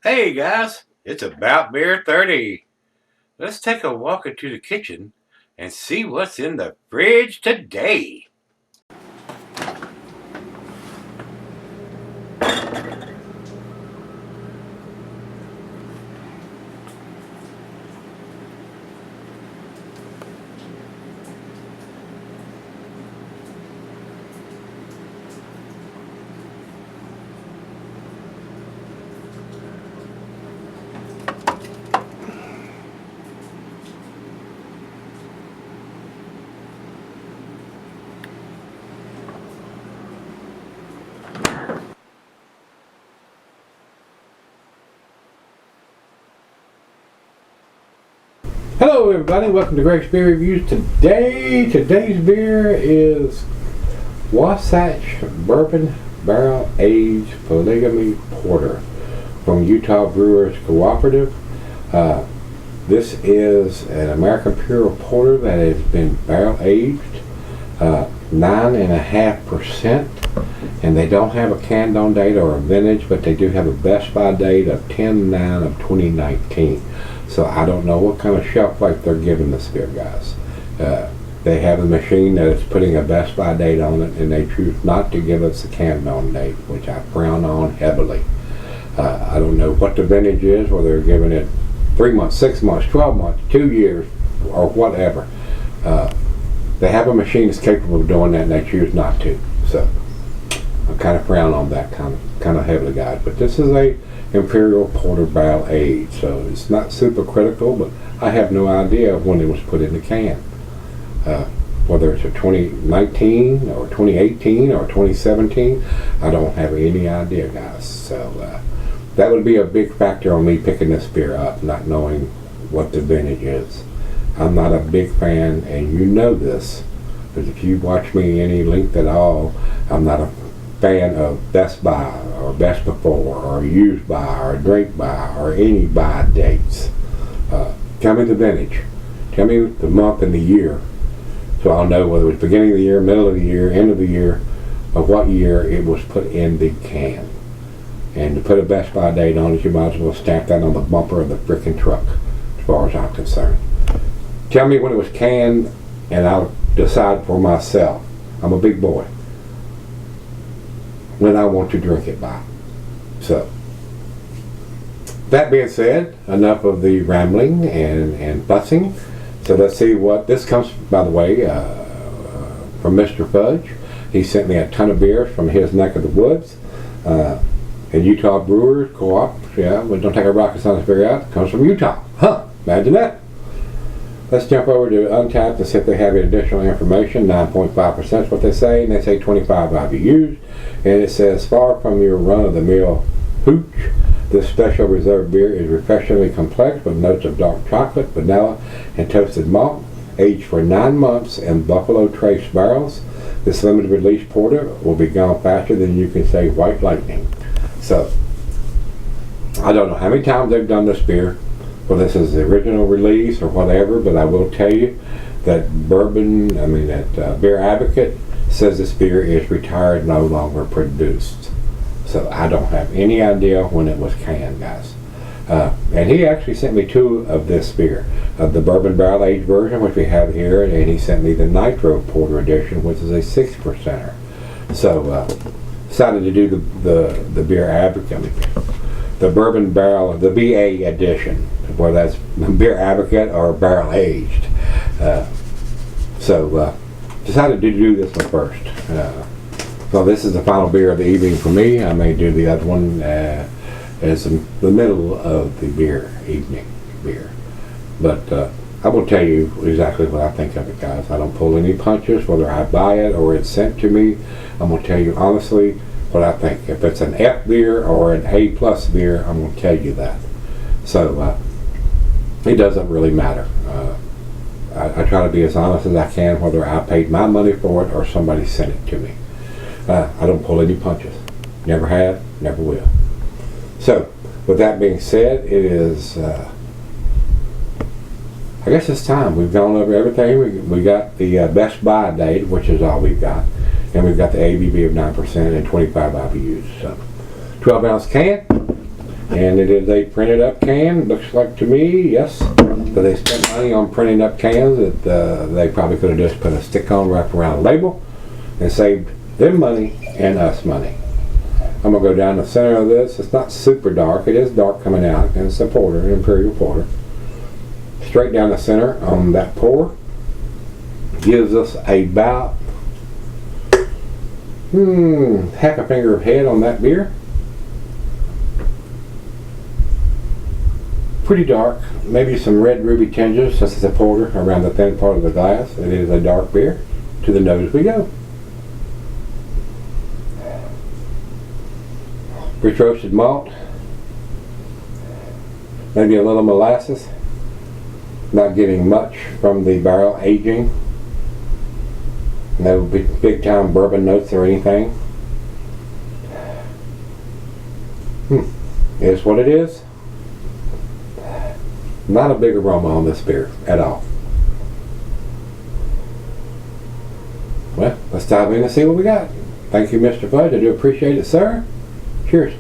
Hey guys, it's about beer 30. Let's take a walk into the kitchen and see what's in the fridge today. Hello everybody, welcome to Gregsbeerreviews. Today's beer is Wasatch Bourbon Barrel Aged Polygamy Porter from Utah Brewers Cooperative. This is an American Pure Porter that has been barrel aged, 9.5%, and they don't have a canned on date or a vintage, but they do have a best by date of 10/9 of 2019. So I don't know what kind of shelf life they're giving this beer, guys. They have a machine that is putting a best by date on it, and they choose not to give us a canned on date, which I frown on heavily. I don't know what the vintage is, whether they're giving it 3 months, 6 months, 12 months, 2 years, or whatever. They have a machine that's capable of doing that, and they choose not to. So I kind of frown on that kind of heavily, guys. But this is a Imperial Porter barrel aged, so it's not super critical, but I have no idea when it was put in the can. Whether it's a 2019 or 2018 or 2017, I don't have any idea, guys. So that would be a big factor on me picking this beer up, not knowing what the vintage is. I'm not a big fan, and you know this, because if you watch me any length at all, I'm not a fan of best by or best before or used by or drink by or any by dates. Tell me the vintage. Tell me the month and the year, so I'll know whether it was beginning of the year, middle of the year, end of the year, of what year it was put in the can. And to put a best by date on it, you might as well stamp that on the bumper of the frickin' truck, as far as I'm concerned. Tell me when it was canned, and I'll decide for myself. I'm a big boy. When I want to drink it by. So, that being said, enough of the rambling and fussing. So let's see what this comes, by the way, from Mr. Fudge. He sent me a ton of beers from his neck of the woods. And Utah Brewers Co-op, yeah, we don't take our rocket science beer out. It comes from Utah. Huh, imagine that. Let's jump over to Untappd and see if they have any additional information. 9.5% is what they say, and they say 25 IBUs. And it says, far from your run-of-the-mill hooch, this special reserve beer is refreshingly complex with notes of dark chocolate, vanilla, and toasted malt, aged for 9 months in Buffalo Trace barrels. This limited release porter will be gone faster than you can say white lightning. So, I don't know how many times they've done this beer. Well, this is the original release or whatever, but I will tell you that Beer Advocate says this beer is retired, no longer produced. So I don't have any idea when it was canned, guys. And he actually sent me 2 of this beer, the Bourbon Barrel Aged version, which we have here, and he sent me the Nitro Porter edition, which is a 6%er. So decided to do the Beer Advocate, the Bourbon Barrel, the BA edition, whether that's Beer Advocate or Barrel Aged. Decided to do this one first. So this is the final beer of the evening for me. I may do the other one as the middle of the evening beer. But I will tell you exactly what I think of it, guys. I don't pull any punches, whether I buy it or it's sent to me. I'm going to tell you honestly what I think. If it's an F beer or an A+ beer, I'm going to tell you that. So it doesn't really matter. I try to be as honest as I can, whether I paid my money for it or somebody sent it to me. I don't pull any punches. Never have, never will. So, with that being said, it is, I guess it's time. We've gone over everything. We got the best by date, which is all we've got. And we've got the ABV of 9% and 25 IBUs. So, 12-ounce can. And it is a printed up can. Looks like to me, yes. So they spent money on printing up cans that they probably could have just put a stick-on wrap around a label and saved them money and us money. I'm going to go down the center of this. It's not super dark. It is dark coming out, and it's a porter, an imperial porter. Straight down the center on that pour gives us about half a finger of head on that beer. Pretty dark, maybe some red ruby tinges since it's a porter around the thin part of the glass. It is a dark beer. To the nose we go. Rich roasted malt, maybe a little molasses. Not getting much from the barrel aging. No big time bourbon notes or anything. It is what it is. Not a big aroma on this beer at all. Well, let's dive in and see what we got. Thank you, Mr. Fudge. I do appreciate it, sir. Cheers.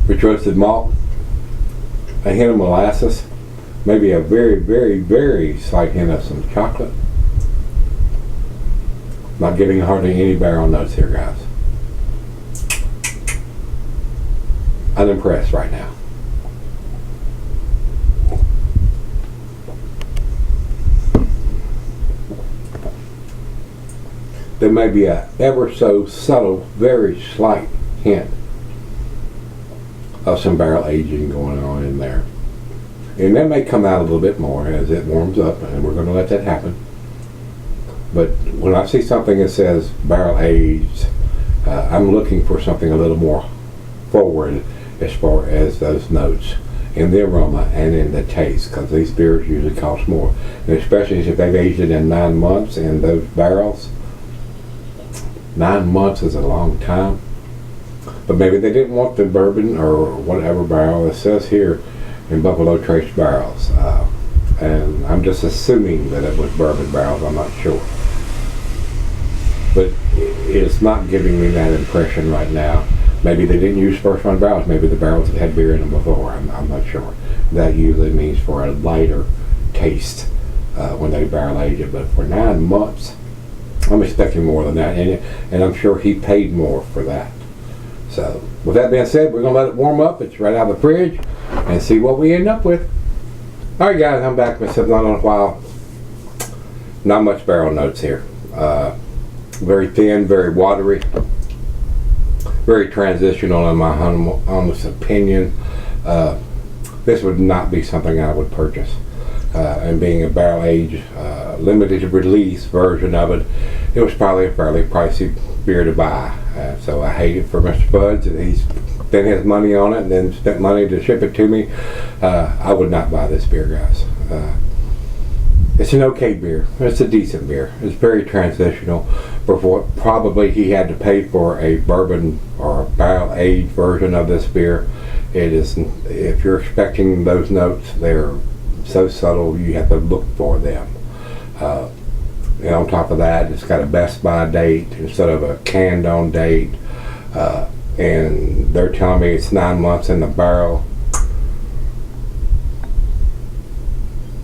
Rich roasted malt, a hint of molasses, maybe a very, very, very slight hint of some chocolate. Not getting hardly any barrel notes here, guys. Unimpressed right now. There may be a ever so subtle, very slight hint of some barrel aging going on in there. And that may come out a little bit more as it warms up, and we're going to let that happen. But when I see something that says barrel aged, I'm looking for something a little more forward as far as those notes in the aroma and in the taste, because these beers usually cost more. And especially if they've aged it in 9 months in those barrels. 9 months is a long time. But maybe they didn't want the bourbon or whatever barrel. It says here in Buffalo Trace barrels. And I'm just assuming that it was bourbon barrels. I'm not sure. But it's not giving me that impression right now. Maybe they didn't use first run barrels. Maybe the barrels have had beer in them before. I'm not sure. That usually means for a lighter taste when they barrel age it. But for 9 months, I'm expecting more than that. And I'm sure he paid more for that. So with that being said, we're going to let it warm up. It's right out of the fridge and see what we end up with. All right, guys, I'm back. Been sitting on a while. Not much barrel notes here. Very thin, very watery, very transitional in my honest opinion. This would not be something I would purchase. And being a barrel age, limited release version of it, it was probably a fairly pricey beer to buy. So I hate it for Mr. Fudge that he's spent his money on it and then spent money to ship it to me. I would not buy this beer, guys. It's an okay beer. It's a decent beer. It's very transitional for what probably he had to pay for a bourbon or a barrel aged version of this beer. It is, if you're expecting those notes, they're so subtle you have to look for them. And on top of that, it's got a best by date instead of a canned on date. And they're telling me it's 9 months in the barrel.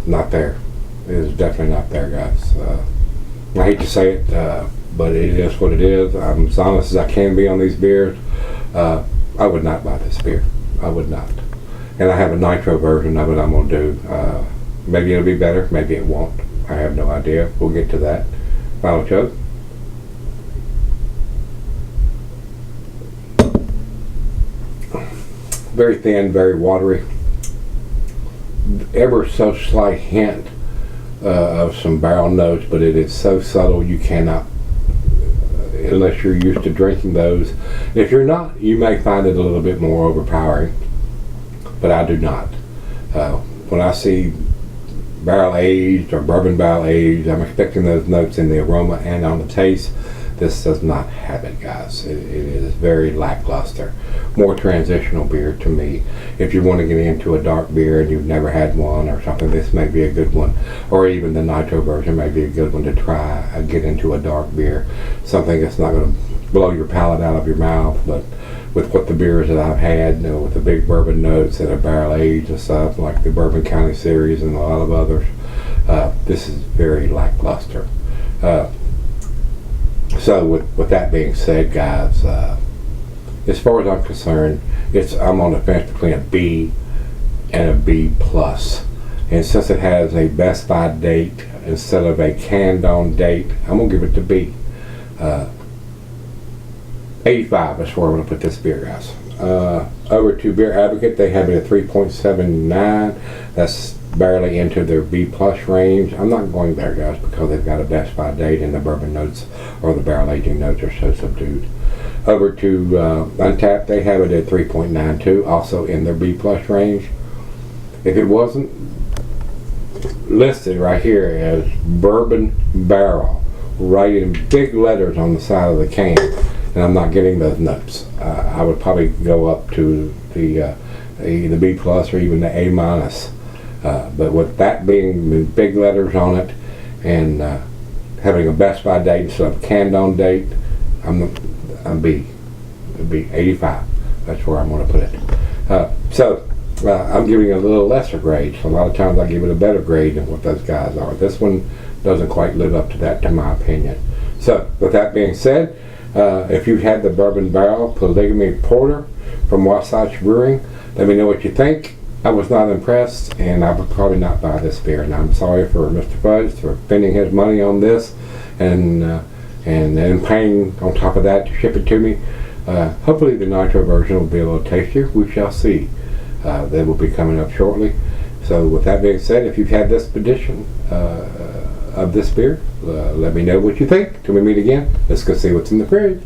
Not there. It is definitely not there, guys. I hate to say it, but it is what it is. I'm as honest as I can be on these beers. I would not buy this beer. I would not. And I have a nitro version of it I'm going to do. Maybe it'll be better. Maybe it won't. I have no idea. We'll get to that. Final chug. Very thin, very watery. Ever so slight hint of some barrel notes, but it is so subtle you cannot, unless you're used to drinking those. If you're not, you may find it a little bit more overpowering, but I do not. When I see barrel aged or bourbon barrel aged, I'm expecting those notes in the aroma and on the taste. This does not have it, guys. It is very lackluster. More transitional beer to me. If you want to get into a dark beer and you've never had one or something, this may be a good one. Or even the nitro version may be a good one to try. Get into a dark beer. Something that's not going to blow your palate out of your mouth, but with what the beers that I've had, with the big bourbon notes that are barrel aged and stuff, like the Bourbon County series and a lot of others, this is very lackluster. So with that being said, guys, as far as I'm concerned, I'm on the fence between a B and a B plus. And since it has a best by date instead of a canned on date, I'm gonna give it to B. 85 is where I'm gonna put this beer, guys. Over to Beer Advocate, they have it at 3.79. That's barely into their B plus range. I'm not going there, guys, because they've got a best by date and the bourbon notes or the barrel aging notes are so subdued. Over to Untappd, they have it at 3.92, also in their B plus range. If it wasn't listed right here as bourbon barrel, right in big letters on the side of the can, and I'm not getting those notes, I would probably go up to the B plus or even the A minus. But with that being big letters on it and having a best by date instead of a canned on date, I'm B. 85. That's where I'm going to put it. So I'm giving it a little lesser grade. So a lot of times I give it a better grade than what those guys are. This one doesn't quite live up to that, to my opinion. So with that being said, if you had the Bourbon Barrel Polygamy Porter from Wasatch Brewing, let me know what you think. I was not impressed, and I would probably not buy this beer. And I'm sorry for Mr. Fudge for spending his money on this, and then paying on top of that to ship it to me. Hopefully the nitro version will be a little tastier. We shall see. They will be coming up shortly. So with that being said, if you've had this edition of this beer, let me know what you think. Till we meet again, let's go see what's in the fridge.